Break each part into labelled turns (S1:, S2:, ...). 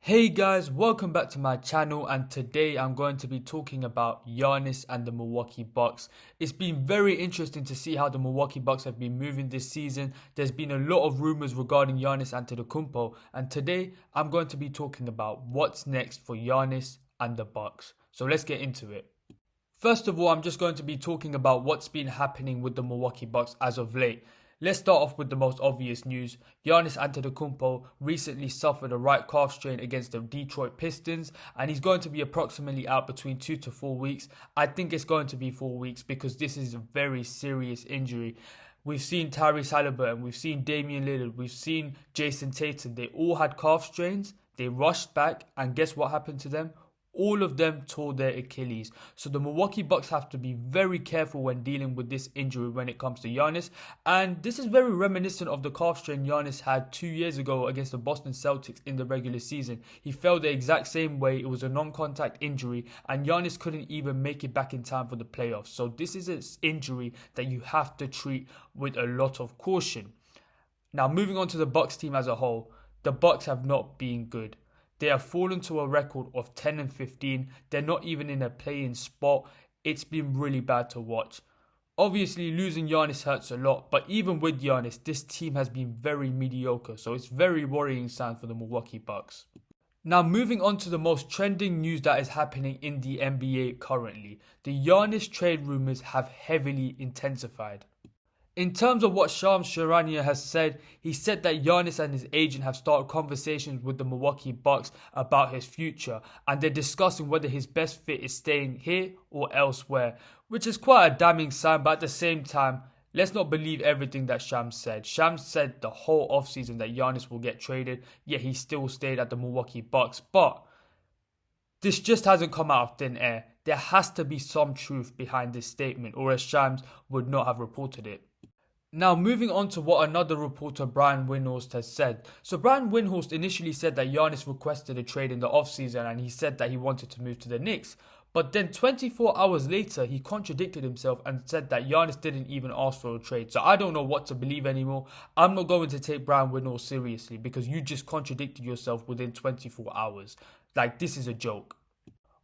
S1: Hey guys, welcome back to my channel, and today I'm going to be talking about Giannis and the Milwaukee Bucks. It's been very interesting to see how the Milwaukee Bucks have been moving this season. There's been a lot of rumors regarding Giannis Antetokounmpo, and today I'm going to be talking about what's next for Giannis and the Bucks. So let's get into it. First of all, I'm just going to be talking about what's been happening with the Milwaukee Bucks as of late. Let's start off with the most obvious news. Giannis Antetokounmpo recently suffered a right calf strain against the Detroit Pistons, and he's going to be approximately out between 2 to 4 weeks. I think it's going to be 4 weeks because this is a very serious injury. We've seen Tyrese Haliburton, we've seen Damian Lillard, we've seen Jason Tatum. They all had calf strains. They rushed back, and guess what happened to them? All of them tore their Achilles. So the Milwaukee Bucks have to be very careful when dealing with this injury when it comes to Giannis. And this is very reminiscent of the calf strain Giannis had 2 years ago against the Boston Celtics in the regular season. He fell the exact same way. It was a non-contact injury, and Giannis couldn't even make it back in time for the playoffs. So this is an injury that you have to treat with a lot of caution. Now, moving on to the Bucks team as a whole, the Bucks have not been good. They have fallen to a record of 10 and 15. They're not even in a play-in spot. It's been really bad to watch. Obviously, losing Giannis hurts a lot, but even with Giannis, this team has been very mediocre. So it's very worrying sign for the Milwaukee Bucks. Now, moving on to the most trending news that is happening in the NBA currently. The Giannis trade rumors have heavily intensified. In terms of what Shams Charania has said, he said that Giannis and his agent have started conversations with the Milwaukee Bucks about his future, and they're discussing whether his best fit is staying here or elsewhere, which is quite a damning sign. But at the same time, let's not believe everything that Shams said. Shams said the whole offseason that Giannis will get traded, yet he still stayed at the Milwaukee Bucks. But this just hasn't come out of thin air. There has to be some truth behind this statement, or else Shams would not have reported it. Now, moving on to what another reporter, Brian Windhorst, has said. So Brian Windhorst initially said that Giannis requested a trade in the offseason, and he said that he wanted to move to the Knicks. But then 24 hours later, he contradicted himself and said that Giannis didn't even ask for a trade. So I don't know what to believe anymore. I'm not going to take Brian Windhorst seriously because you just contradicted yourself within 24 hours. Like, this is a joke.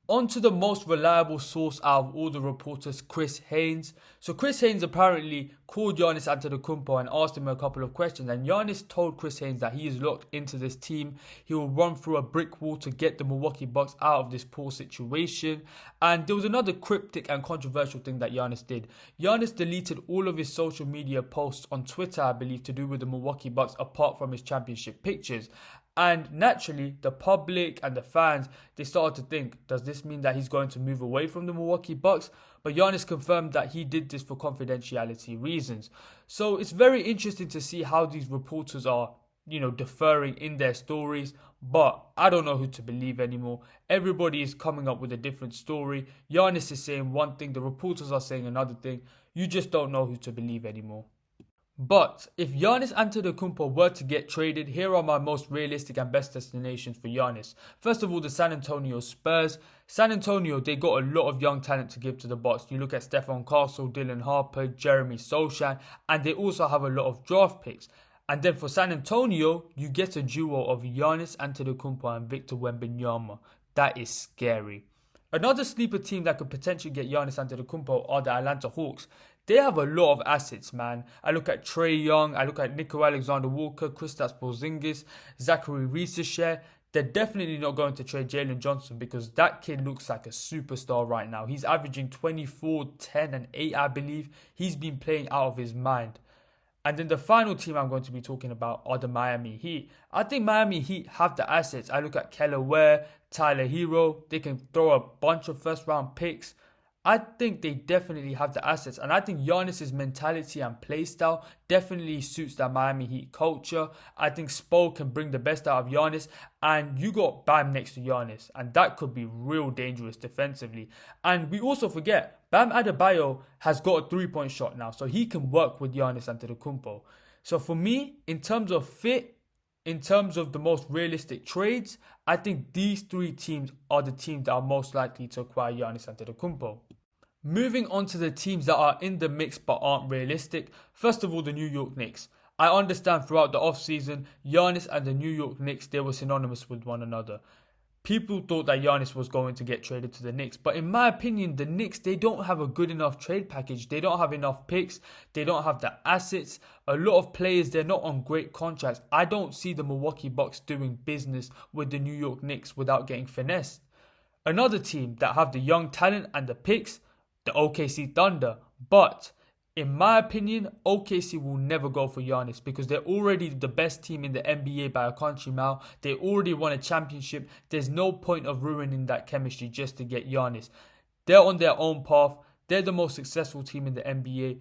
S1: On to the most reliable source out of all the reporters, Chris Haynes. So Chris Haynes apparently called Giannis Antetokounmpo and asked him a couple of questions, and Giannis told Chris Haynes that he is locked into this team. He will run through a brick wall to get the Milwaukee Bucks out of this poor situation. And there was another cryptic and controversial thing that Giannis did. Giannis deleted all of his social media posts on Twitter, I believe, to do with the Milwaukee Bucks apart from his championship pictures. And naturally, the public and the fans, they started to think, does this mean that he's going to move away from the Milwaukee Bucks? But Giannis confirmed that he did this for confidentiality reasons. So it's very interesting to see how these reporters are, deferring in their stories. But I don't know who to believe anymore. Everybody is coming up with a different story. Giannis is saying one thing, the reporters are saying another thing. You just don't know who to believe anymore. But if Giannis Antetokounmpo were to get traded, here are my most realistic and best destinations for Giannis. First of all, the San Antonio Spurs. San Antonio, they got a lot of young talent to give to the Bucks. You look at Stephon Castle, Dylan Harper, Jeremy Sochan, and they also have a lot of draft picks. And then for San Antonio, you get a duo of Giannis Antetokounmpo and Victor Wembanyama. That is scary. Another sleeper team that could potentially get Giannis Antetokounmpo are the Atlanta Hawks. They have a lot of assets, man. I look at Trae Young, I look at Nico Alexander-Walker, Kristaps Porzingis, Zachary Rieser. They're definitely not going to trade Jalen Johnson because that kid looks like a superstar right now. He's averaging 24, 10 and 8, I believe. He's been playing out of his mind. And then the final team I'm going to be talking about are the Miami Heat. I think Miami Heat have the assets. I look at Kelly Ware, Tyler Hero. They can throw a bunch of first-round picks. I think they definitely have the assets. And I think Giannis' mentality and play style definitely suits that Miami Heat culture. I think Spo can bring the best out of Giannis. And you got Bam next to Giannis. And that could be real dangerous defensively. And we also forget, Bam Adebayo has got a three-point shot now. So he can work with Giannis Antetokounmpo. So for me, in terms of fit, in terms of the most realistic trades, I think these three teams are the teams that are most likely to acquire Giannis Antetokounmpo. Moving on to the teams that are in the mix but aren't realistic. First of all, the New York Knicks. I understand throughout the offseason, Giannis and the New York Knicks, they were synonymous with one another. People thought that Giannis was going to get traded to the Knicks. But in my opinion, the Knicks, they don't have a good enough trade package. They don't have enough picks. They don't have the assets. A lot of players, they're not on great contracts. I don't see the Milwaukee Bucks doing business with the New York Knicks without getting finessed. Another team that have the young talent and the picks, the OKC Thunder. But in my opinion, OKC will never go for Giannis because they're already the best team in the NBA by a country mile. They already won a championship. There's no point of ruining that chemistry just to get Giannis. They're on their own path. They're the most successful team in the NBA.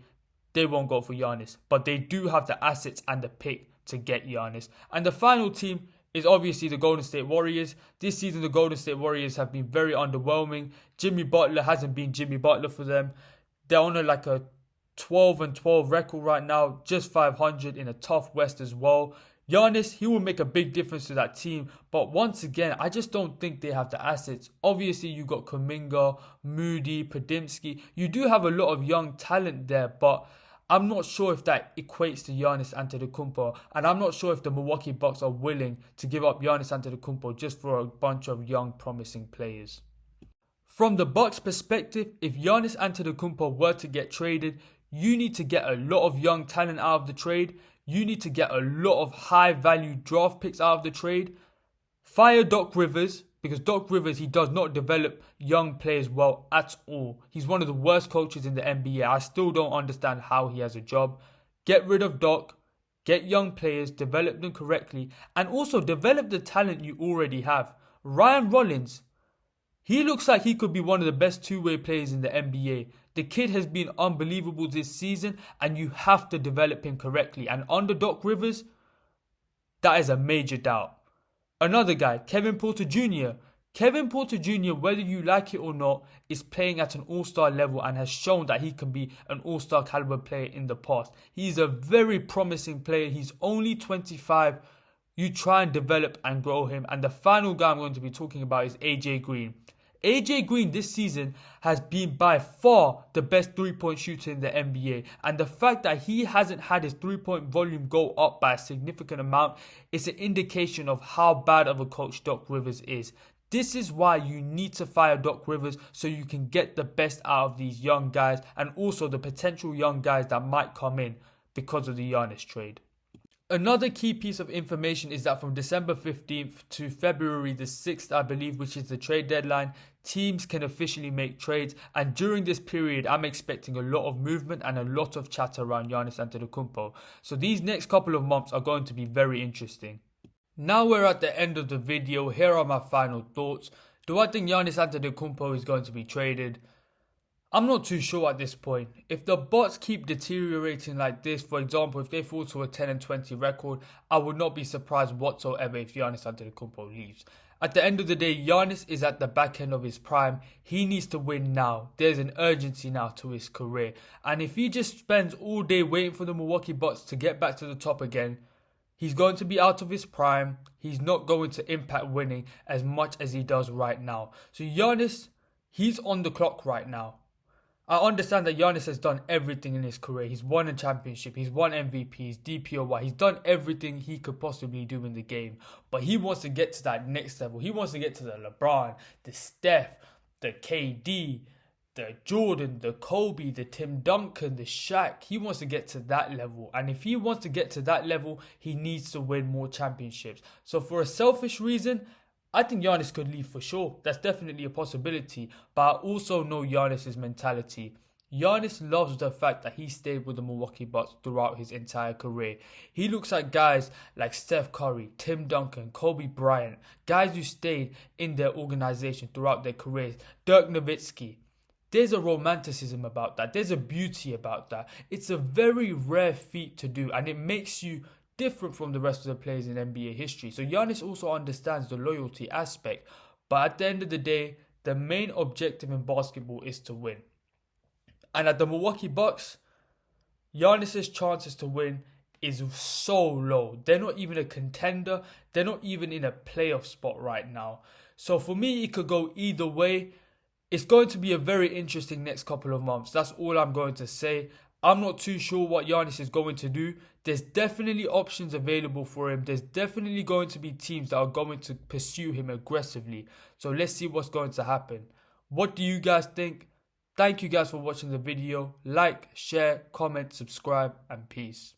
S1: They won't go for Giannis. But they do have the assets and the pick to get Giannis. And the final team is obviously the Golden State Warriors. This season, the Golden State Warriors have been very underwhelming. Jimmy Butler hasn't been Jimmy Butler for them. They're on a 12-12 record right now, just 500 in a tough West as well. Giannis, he will make a big difference to that team, but once again, I just don't think they have the assets. Obviously, you got Kuminga, Moody, Podziemski. You do have a lot of young talent there, but I'm not sure if that equates to Giannis Antetokounmpo, and I'm not sure if the Milwaukee Bucks are willing to give up Giannis Antetokounmpo just for a bunch of young, promising players. From the Bucks' perspective, if Giannis Antetokounmpo were to get traded, you need to get a lot of young talent out of the trade. You need to get a lot of high-value draft picks out of the trade. Fire Doc Rivers, because Doc Rivers, he does not develop young players well at all. He's one of the worst coaches in the NBA. I still don't understand how he has a job. Get rid of Doc, get young players, develop them correctly, and also develop the talent you already have. Ryan Rollins, he looks like he could be one of the best two-way players in the NBA. The kid has been unbelievable this season and you have to develop him correctly. And under Doc Rivers, that is a major doubt. Another guy, Kevin Porter Jr. Kevin Porter Jr., whether you like it or not, is playing at an all-star level and has shown that he can be an all-star caliber player in the past. He's a very promising player. He's only 25. You try and develop and grow him. And the final guy I'm going to be talking about is AJ Green. AJ Green this season has been by far the best three-point shooter in the NBA. And the fact that he hasn't had his three-point volume go up by a significant amount is an indication of how bad of a coach Doc Rivers is. This is why you need to fire Doc Rivers so you can get the best out of these young guys and also the potential young guys that might come in because of the Giannis trade. Another key piece of information is that from December 15th to February the 6th, I believe, which is the trade deadline, teams can officially make trades. And during this period, I'm expecting a lot of movement and a lot of chatter around Giannis Antetokounmpo. So these next couple of months are going to be very interesting. Now we're at the end of the video. Here are my final thoughts. Do I think Giannis Antetokounmpo is going to be traded? I'm not too sure at this point. If the Bucks keep deteriorating like this, for example, if they fall to a 10-20 record, I would not be surprised whatsoever if Giannis Antetokounmpo leaves. At the end of the day, Giannis is at the back end of his prime. He needs to win now. There's an urgency now to his career. And if he just spends all day waiting for the Milwaukee Bucks to get back to the top again, he's going to be out of his prime. He's not going to impact winning as much as he does right now. So Giannis, he's on the clock right now. I understand that Giannis has done everything in his career. He's won a championship, he's won MVPs, DPOY, he's done everything he could possibly do in the game. But he wants to get to that next level. He wants to get to the LeBron, the Steph, the KD, the Jordan, the Kobe, the Tim Duncan, the Shaq. He wants to get to that level. And if he wants to get to that level, he needs to win more championships. So for a selfish reason, I think Giannis could leave for sure. That's definitely a possibility. But I also know Giannis' mentality. Giannis loves the fact that he stayed with the Milwaukee Bucks throughout his entire career. He looks like guys like Steph Curry, Tim Duncan, Kobe Bryant, guys who stayed in their organization throughout their careers. Dirk Nowitzki. There's a romanticism about that. There's a beauty about that. It's a very rare feat to do, and it makes you different from the rest of the players in NBA history. So Giannis also understands the loyalty aspect. But at the end of the day, the main objective in basketball is to win. And at the Milwaukee Bucks, Giannis' chances to win is so low. They're not even a contender. They're not even in a playoff spot right now. So for me, it could go either way. It's going to be a very interesting next couple of months. That's all I'm going to say. I'm not too sure what Giannis is going to do. There's definitely options available for him. There's definitely going to be teams that are going to pursue him aggressively. So let's see what's going to happen. What do you guys think? Thank you guys for watching the video. Like, share, comment, subscribe, and peace.